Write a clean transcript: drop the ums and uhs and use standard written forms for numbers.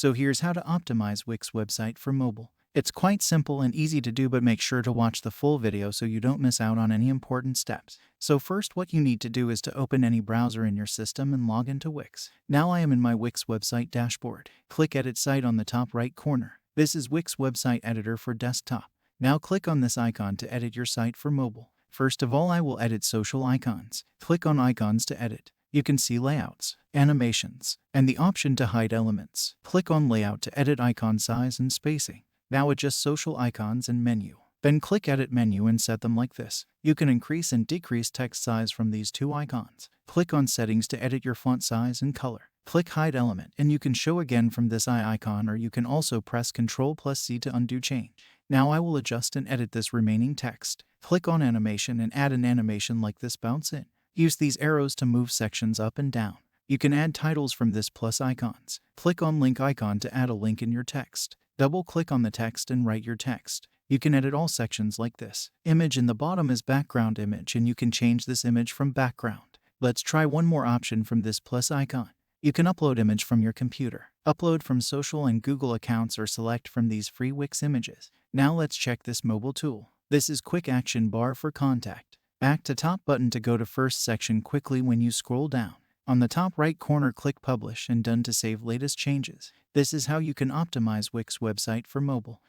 So here's how to optimize Wix website for mobile. It's quite simple and easy to do, but make sure to watch the full video so you don't miss out on any important steps. So first, what you need to do is to open any browser in your system and log into Wix. Now I am in my Wix website dashboard. Click Edit Site on the top right corner. This is Wix Website Editor for desktop. Now click on this icon to edit your site for mobile. First of all, I will edit social icons. Click on Icons to edit. You can see layouts, animations, and the option to hide elements. Click on Layout to edit icon size and spacing. Now adjust social icons and menu. Then click Edit Menu and set them like this. You can increase and decrease text size from these two icons. Click on Settings to edit your font size and color. Click Hide Element and you can show again from this eye icon, or you can also press Ctrl+C to undo change. Now I will adjust and edit this remaining text. Click on Animation and add an animation like this bounce in. Use these arrows to move sections up and down. You can add titles from this plus icons. Click on Link icon to add a link in your text. Double-click on the text and write your text. You can edit all sections like this. Image in the bottom is background image, and you can change this image from background. Let's try one more option from this plus icon. You can upload image from your computer, upload from social and Google accounts, or select from these free Wix images. Now let's check this mobile tool. This is Quick Action Bar for Contact. Back to top button to go to first section quickly when you scroll down. On the top right corner, click Publish and Done to save latest changes. This is how you can optimize Wix website for mobile.